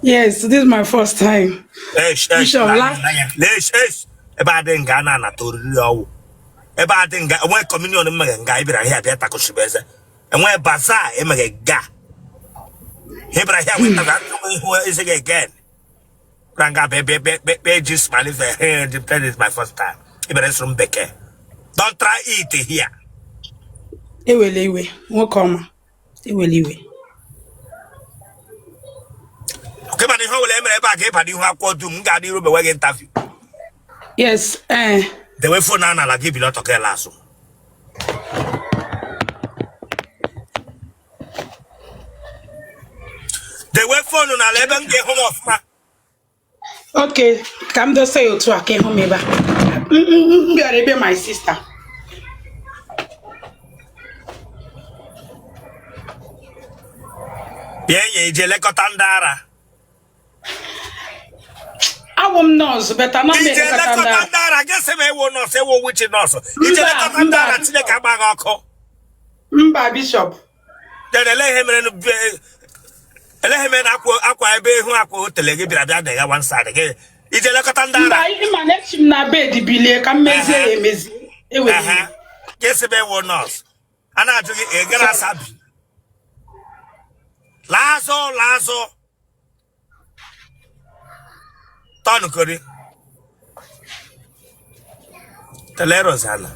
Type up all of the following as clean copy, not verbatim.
Yes, this is my first time. Bishop, when communion guy here and when bazaar ga. Hebra here with who is again. Ranga pages that is my first time. Ibres from Beke. Don't try it here. Ewe, won't come. Ewe. Okay, but the whole Emirates back you have called to Mungadi Ruba Wagon interview. Yes, The way for Nana like give you lot of lasso. The way for Nana 11 get home off ma. okay, come to say you to a came home, you are my sister. Yeah, Jelekotandara. I won't know, but I'm not making I guess I will not say what which is also. Jelekotandara, Tilekabako. Bishop. Then I let him in Aqua Bay who I quote the leg one side again. It's a Lekotandara. My next bed, Billy, come measure. Guess a will not. And I took a glass up. Lazo. Tonu Kuri. Telerosana.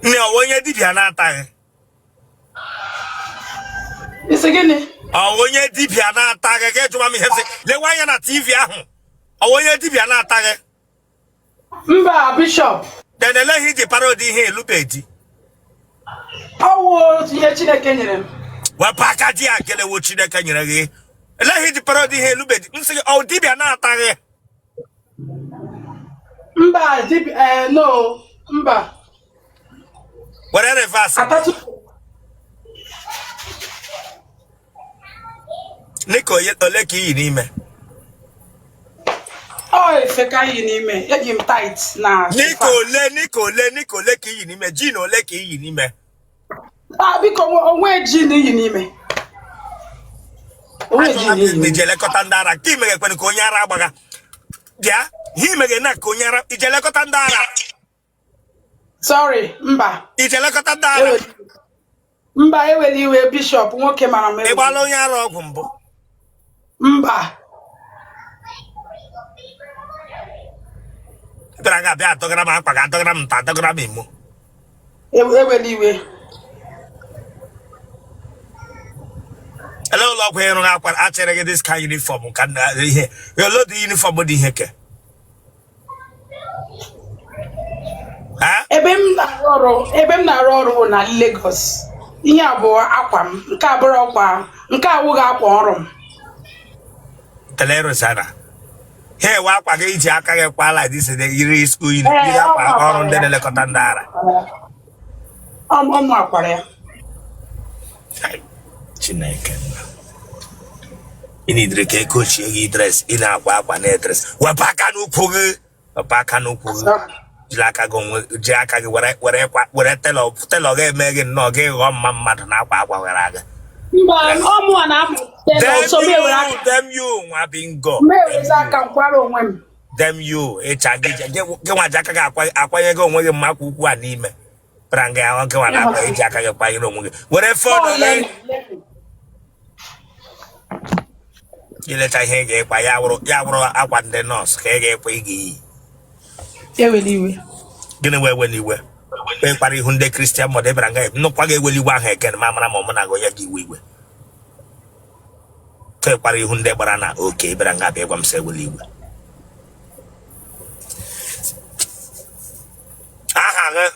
No, when you did your time. It's again. Oh, when you did your tag again to Mammy Hesse. The why you're not TV. Oh, when you did your tag. Bishop. Then they let him the parody here, Lupeti. Oh, yes, you can. Well, Pakadia get a watch in the canyon again. Let him the parody here, Lupeti. Oh, did you not tag? No, Whatever fast. Nico, yet a lucky in him. Oh, if I can't in him, let him tight now. Nico, Lecky in him, Gino, Lecky in him. I become a wedge in him. Jelekotandara, Kim, when Konyara Baga. Yeah, he made a knack Konyara, Jelekotandara. Sorry, Jelekotandara. You a bishop, won't come on me. Ebaloya Rogumbo. Braga Beatogram, Pagagram, Tatagram. Hello, love, where I actually get this kind of uniform. Can you load the uniform body here? Ebem na roro na Lagos. Ihe abụọ akwam, nke abụrụ ọkwa, nke awụghị akwa ọrụ m. Telero sana. Hey, wa kwa ga iji aka gị kwa like this the iri school in akwa ọrụ ndị na-elekọta ndị ara. Ọmụ akwara ya. Chineke. Ini dire ke coach yi dress ina akwa na dress. Wa paka n'ukwu gị. Jilaka go jaka gị were telo ga eme gị no gị ghọọ mmadụ na akwa were aga. Ọmụ na amụ. Them you nwa bingo. Them you echagi gị nwa jaka gị akwanye gị onwe gị mmakwa ukwu a n'ime. Pranga ya nwoke wa na akwa eji aka gị kwanyere onwe gị. Were phone gị. Ilecha ihe ga-ekwa ya wụrụ akwa ndị nọọsụ ka ị ga-ekwe ị ga-iyi. Gịnị wee weliwe? Kpara ihu ndị Kristian ma ọ dịbara nga nnukwu ga-eweliwe ahụ eken ma mara ma ọ na-agụ ya gị iwe. Kpara ihu ndị gbara na oke ịbara nga bịa gwa m sị eweliwe. Aha gị.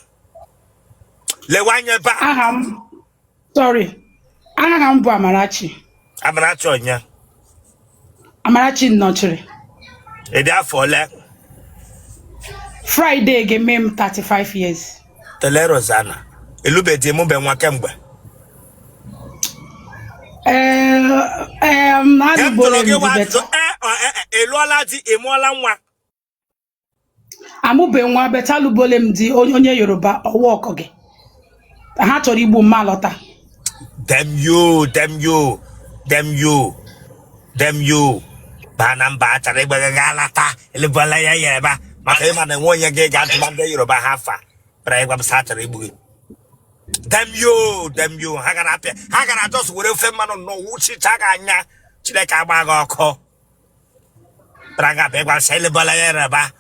Lewanye ba. Aha m. Sorry. Aha m bụ Amarachi. Amarachi onye. Amarachi nnọchiri. Ịdị afọ ole? Friday ga-eme m 35 years. Telero Zana. Elubedi mụ be nwa kemgbe. Eluola di emuola nwa. Amụbe nwa betalubole m di onye Yoruba ọwa ọkọ gị. Ha chọrọ igbu mma lọta. Damn you. Banamba Taribagata, Elibalaya Yeba, Makayman and 1 year gay got Monday Yoruba Hafa, but I was Saturday. Damn you. Hagara just would have man no Wuchi Taganya, Chileka Bagoko. Braga Beba Celebalaya Reba.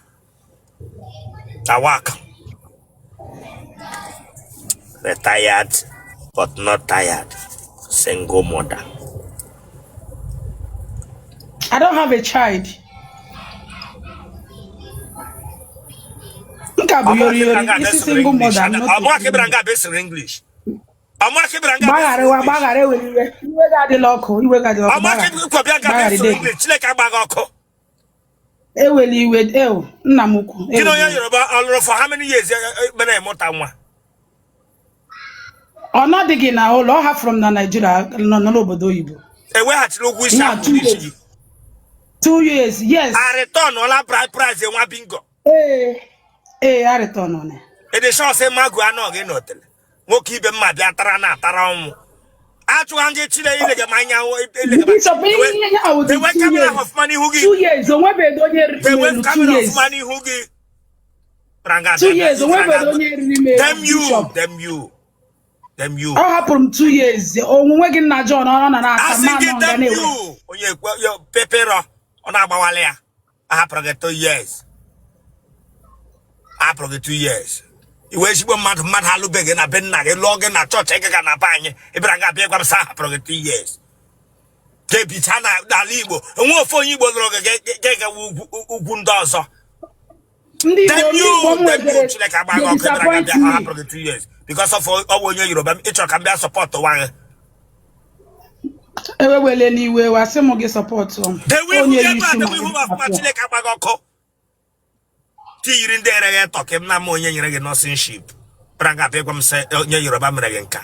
Tawak. Retired, but not tired. Single mother. I don't have a child. This is single mother. I'm not English. I'm not Bagare iwe ga di loko, iwe ga di loko. English. Like a bagoko. Eweli iwe nna m ukwu. You know Yoruba for how many years? Ọ nọdịghị na ụlọ ọha from na Nigeria nọ n'obodo oyibo. Where had to go 2 years, yes. I return all our prize and one bingo. I return on it. It is all say Magu ano again hotel. Mo keep them mad tarana taram. Atuange Chile in the Mania. They were coming out of money hoogie. 2 years, they were coming off money hoogie. 2 years, Damn you. All happened 2 years. Oh, we're getting a John on and I think damn you. Oh, your pepero on our Bawalea. I have 2 years. I 2 years. You wish you were mad halubeg and a benna, a log and a church, a pine, a branga big of Sa 2 years. Capitana Dalibo, and what for you was get a ubundozo. Damn you, like a bag of 2 years. Because of all your Yoruba, it can be a support to one. Well, anyway, we're some get support. They will get back the will have much like a bagoko. Tea in there, talk him no more than nothing sheep. Branga Pegum say, Yoruba American.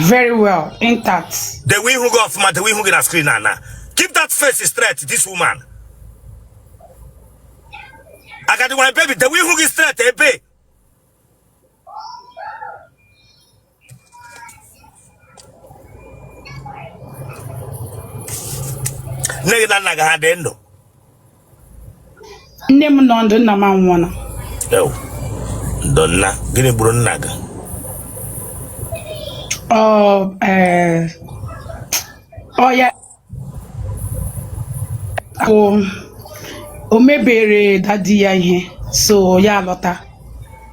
Very well, intact. The way who go off, the way who get a screen now. Keep that face straight, this woman. I got one baby, the way who get straight, eh, babe? Nega naga hadendo. Name London, na man one. No, donna, gini burun naga. Oh, yeah. O mebere daddy ya ihe. So ya lọta.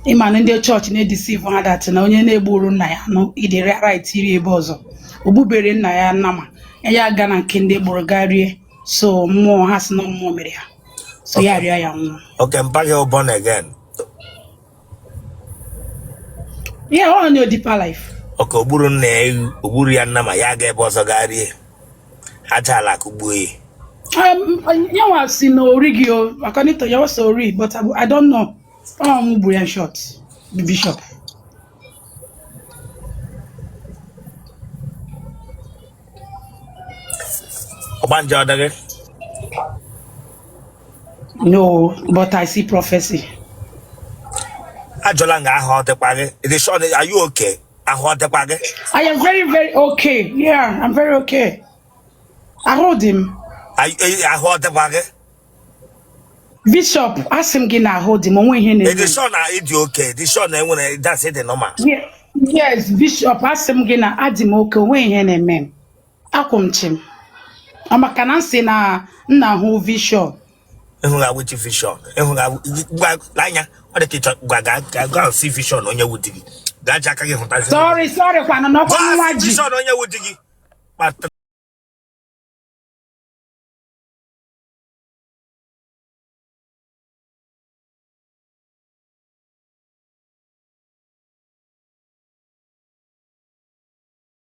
Ịma na ndị church na-deceive ha that na onye na-egburu nna ya no ide right iri ebe ọzọ. Ogbubere nna ya nama. Ya ga na nke ndị gburu garie. So mmụọ ha si na mmụọ mere ya. So ya rịa ya nwụọ. Okay, mpage o born again. Yeah, on your deeper life. Okay, oburu ya nama ya ga ebe ọzọ garie. Ajala kubuye. You have seen no rigio. According to your story, but I don't know. Brilliant shot, the bishop. Obanja odage? No, but I see prophecy. Ajolanga ahotekpage. It is sure. Are you okay? Ahotekpage? I am very, very okay. Yeah, I'm very okay. I hold him. Ahotekpage? Bishop, ask him again. I hold him. It is sure now. It's okay. It is sure now. That's it. Normal. Yeah. Yes, Bishop, ask him again. Add him okay. When he name, Akumchim. I'm a canon say na who vision. Ehunga which vision? Ehunga lanya. What the teacher go see vision on your woodigi. That jacket. Sorry, Kwana no vision on your woodigi. But